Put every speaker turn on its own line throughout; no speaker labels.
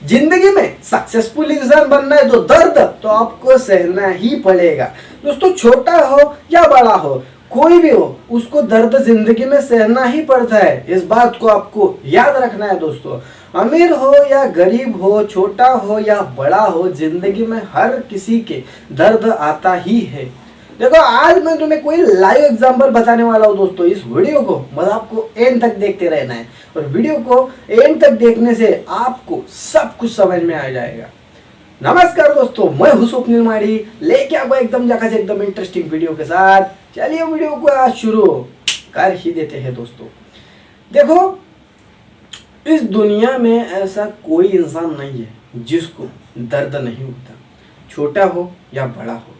जिंदगी में सक्सेसफुल इंसान बनना है तो दर्द तो आपको सहना ही पड़ेगा। दोस्तों छोटा हो या बड़ा हो, कोई भी हो, उसको दर्द जिंदगी में सहना ही पड़ता है। इस बात को आपको याद रखना है दोस्तों। अमीर हो या गरीब हो, छोटा हो या बड़ा हो, जिंदगी में हर किसी के दर्द आता ही है। देखो आज मैं तुम्हें कोई लाइव एग्जांपल बताने वाला हूँ दोस्तों। इस वीडियो को मतलब आपको एंड तक देखते रहना है और वीडियो को एंड तक देखने से आपको सब कुछ समझ में आ जाएगा। नमस्कार दोस्तों, मैं हूं स्वप्निल माड़ी, लेके आपको एकदम जगह से एकदम इंटरेस्टिंग वीडियो के साथ। चलिए वीडियो को आज शुरू कर ही देते हैं दोस्तों। देखो इस दुनिया में ऐसा कोई इंसान नहीं है जिसको दर्द नहीं होता, छोटा हो या बड़ा हो।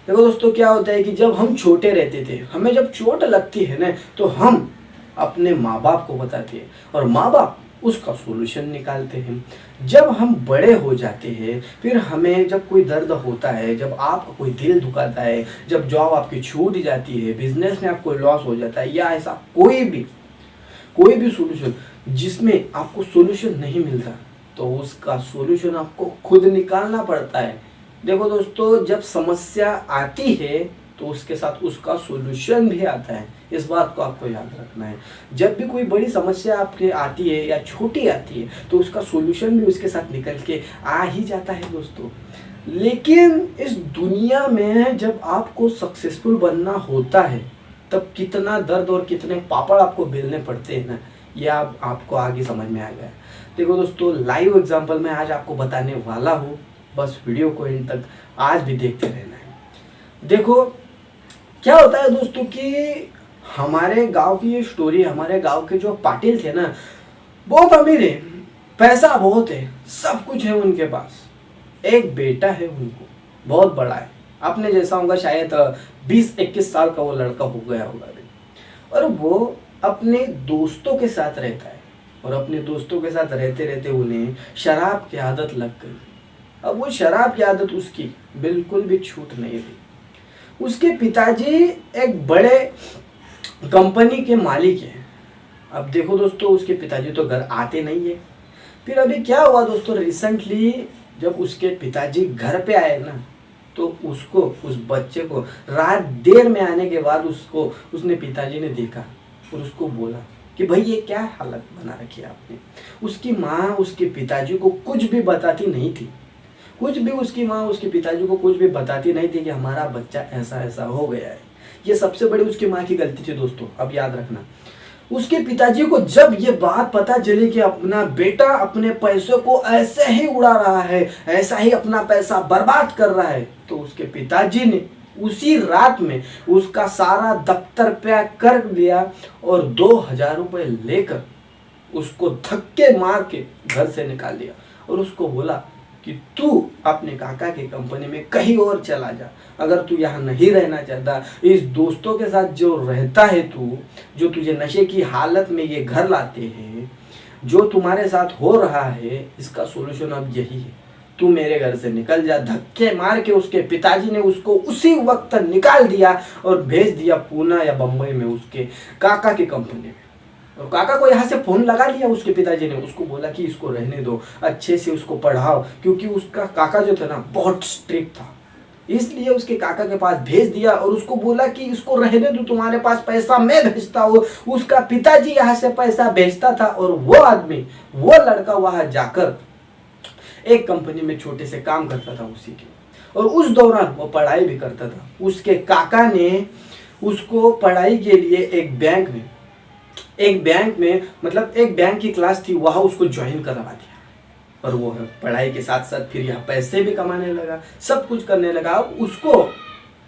देखो दोस्तों क्या होता है कि जब हम छोटे रहते थे, हमें जब चोट लगती है ना, तो हम अपने माँ बाप को बताते हैं और माँ बाप उसका सोल्यूशन निकालते हैं। जब हम बड़े हो जाते हैं, फिर हमें जब कोई दर्द होता है, जब आपका कोई दिल दुखाता है, जब जॉब आपकी छूट जाती है, बिजनेस में आपको लॉस हो जाता है, या ऐसा कोई भी सोल्यूशन जिसमें आपको सोल्यूशन नहीं मिलता, तो उसका सोल्यूशन आपको खुद निकालना पड़ता है। देखो दोस्तों जब समस्या आती है तो उसके साथ उसका सोल्यूशन भी आता है। इस बात को आपको याद रखना है। जब भी कोई बड़ी समस्या आपके आती है या छोटी आती है तो उसका सोल्यूशन भी उसके साथ निकल के आ ही जाता है दोस्तों। लेकिन इस दुनिया में जब आपको सक्सेसफुल बनना होता है, तब कितना दर्द और कितने पापड़ आपको बेलने पड़ते हैं ना, यह आपको आगे समझ में आ गया। देखो दोस्तों लाइव एग्जाम्पल मैं आज आपको बताने वाला हूँ, बस वीडियो को इन तक आज भी देखते रहना है। देखो क्या होता है दोस्तों कि हमारे गांव की ये स्टोरी, हमारे गांव के जो पाटिल थे ना, बहुत अमीर है, पैसा बहुत है, सब कुछ है उनके पास। एक बेटा है उनको, बहुत बड़ा है, अपने जैसा होगा, शायद 20-21 साल का वो लड़का हो गया होगा। और वो अपने दोस्तों के साथ रहता है और अपने दोस्तों के साथ रहते रहते उन्हें शराब की आदत लग गई। अब वो शराब की आदत उसकी बिल्कुल भी छूट नहीं रही। उसके पिताजी एक बड़े कंपनी के मालिक हैं। अब देखो दोस्तों उसके पिताजी तो घर आते नहीं है। फिर अभी क्या हुआ दोस्तों, रिसेंटली जब उसके पिताजी घर पे आए ना, तो उसको, उस बच्चे को रात देर में आने के बाद उसने पिताजी ने देखा और उसको बोला कि भाई ये क्या हालत बना रखी है आपने। उसकी माँ उसके पिताजी को कुछ भी बताती नहीं थी, कुछ भी उसकी माँ उसके पिताजी को कुछ भी बताती नहीं थी कि हमारा बच्चा ऐसा ऐसा हो गया है। ये सबसे बड़ी उसकी माँ की गलती थी दोस्तों। अब याद रखना, उसके पिताजी को जब ये बात पता चली कि अपना बेटा अपने पैसों को ऐसे ही उड़ा रहा है, ऐसा ही अपना पैसा बर्बाद कर रहा है, तो उसके पिताजी ने उसी रात में उसका सारा दफ्तर पैक कर दिया और 2000 रुपये लेकर उसको धक्के मार के घर से निकाल दिया और उसको बोला कि तू अपने काका की कंपनी में कहीं और चला जा। अगर तू यहाँ नहीं रहना चाहता, इस दोस्तों के साथ जो रहता है तू, जो तुझे नशे की हालत में ये घर लाते हैं, जो तुम्हारे साथ हो रहा है, इसका सोल्यूशन अब यही है, तू मेरे घर से निकल जा। धक्के मार के उसके पिताजी ने उसको उसी वक्त निकाल दिया और भेज दिया पूना या बम्बई में उसके काका की कंपनी में। और काका को यहाँ से फोन लगा लिया उसके पिताजी ने, उसको बोला कि इसको रहने दो, अच्छे से उसको पढ़ाओ, क्योंकि उसका काका जो था ना बहुत स्ट्रिक्ट था, इसलिए उसके काका के पास भेज दिया और उसको बोला कि इसको रहने दो, तुम्हारे पास पैसा मैं भेजता हूँ। उसका पिताजी यहाँ से पैसा भेजता था और वो आदमी, वो लड़का वहां जाकर एक कंपनी में छोटे से काम करता था उसी के, और उस दौरान वो पढ़ाई भी करता था। उसके काका ने उसको पढ़ाई के लिए एक बैंक में मतलब एक बैंक की क्लास थी, वहां उसको ज्वाइन करवा दिया और वो पढ़ाई के साथ साथ फिर यहाँ पैसे भी कमाने लगा, सब कुछ करने लगा। उसको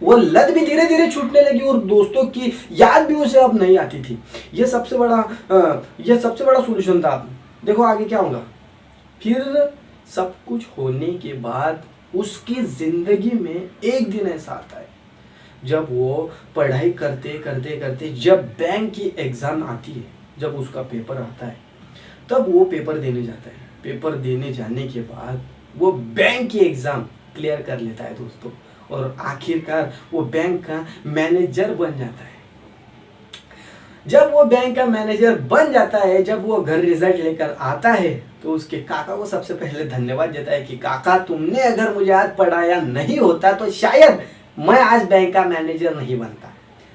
वो लत भी धीरे धीरे छूटने लगी और दोस्तों की याद भी उसे अब नहीं आती थी। ये सबसे बड़ा सोल्यूशन था। देखो आगे क्या होगा। फिर सब कुछ होने के बाद उसकी जिंदगी में एक दिन ऐसा आता है जब वो पढ़ाई करते करते जब बैंक की एग्जाम आती है, जब उसका पेपर आता है, तब वो पेपर देने जाता है। पेपर देने जाने के बाद वो बैंक की एग्जाम क्लियर कर लेता है दोस्तों, और आखिरकार वो बैंक का मैनेजर बन जाता है। जब वो बैंक का मैनेजर बन जाता है, जब वो घर रिजल्ट लेकर आता है, तो उसके काका को सबसे पहले धन्यवाद देता है कि काका तुमने अगर मुझे आज पढ़ाया नहीं होता तो शायद मैं आज बैंक का मैनेजर नहीं बनता।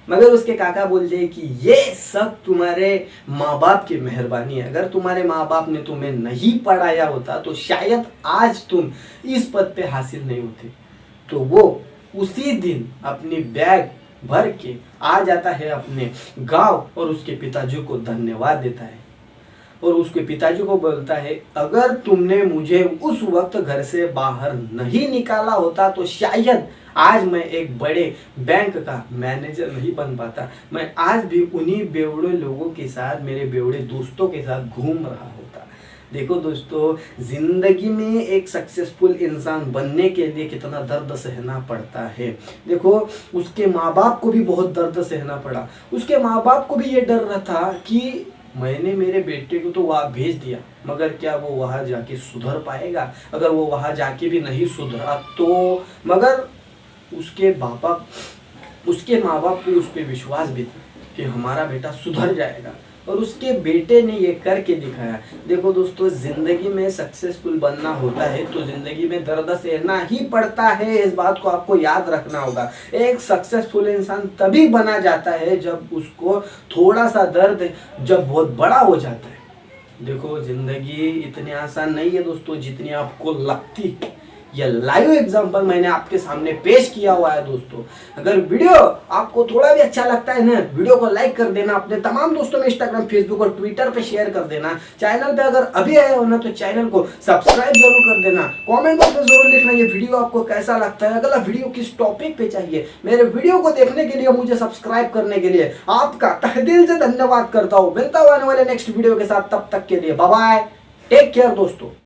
मगर उसके काका बोलते हैं कि ये सब तुम्हारे माँ बाप की मेहरबानी है, अगर तुम्हारे माँ बाप ने तुम्हें नहीं पढ़ाया होता तो शायद आज तुम इस पद पे हासिल नहीं होते। तो वो उसी दिन अपनी बैग भर के आ जाता है अपने गांव और उसके पिताजी को धन्यवाद देता है और उसके पिताजी को बोलता है अगर तुमने मुझे उस वक्त घर से बाहर नहीं निकाला होता तो शायद आज मैं एक बड़े बैंक का मैनेजर नहीं बन पाता, मैं आज भी उन्हीं बेवड़े लोगों के साथ, मेरे बेवड़े दोस्तों के साथ घूम रहा होता। देखो दोस्तों, जिंदगी में एक सक्सेसफुल इंसान बनने के लिए कितना दर्द सहना पड़ता है। देखो, उसके माँ बाप को भी बहुत दर्द सहना पड़ा। उसके माँ बाप को भी ये डर रहा था कि मैंने मेरे बेटे को तो वहाँ भेज दिया, मगर क्या वो वहाँ जाके सुधर पाएगा? अगर वो वहाँ जाके भी नहीं सुधरा तो, मगर उसके माँ बाप को उस पर विश्वास भी था कि हमारा बेटा सुधर जाएगा और उसके बेटे ने ये करके दिखाया। देखो दोस्तों, जिंदगी में सक्सेसफुल बनना होता है तो जिंदगी में दर्द सहना ही पड़ता है, इस बात को आपको याद रखना होगा। एक सक्सेसफुल इंसान तभी बना जाता है जब उसको थोड़ा सा दर्द जब बहुत बड़ा हो जाता है। देखो, जिंदगी इतनी आसान नहीं है दोस्तों जितनी आपको लगती है। यह लाइव एग्जांपल मैंने आपके सामने पेश किया हुआ है दोस्तों। अगर वीडियो आपको थोड़ा भी अच्छा लगता है ना, वीडियो को लाइक कर देना, अपने तमाम दोस्तों में इंस्टाग्राम, फेसबुक और ट्विटर पे शेयर कर देना। चैनल पे अगर अभी आए हो ना तो चैनल को सब्सक्राइब जरूर कर देना। कमेंट बॉक्स में जरूर लिखना ये वीडियो आपको कैसा लगता है, अगला वीडियो किस टॉपिक पे चाहिए। मेरे वीडियो को देखने के लिए, मुझे सब्सक्राइब करने के लिए आपका तहे दिल से धन्यवाद करता हूँ। मिलता हुआ आने वाले नेक्स्ट वीडियो के साथ, तब तक के लिए बाय बाय, टेक केयर दोस्तों।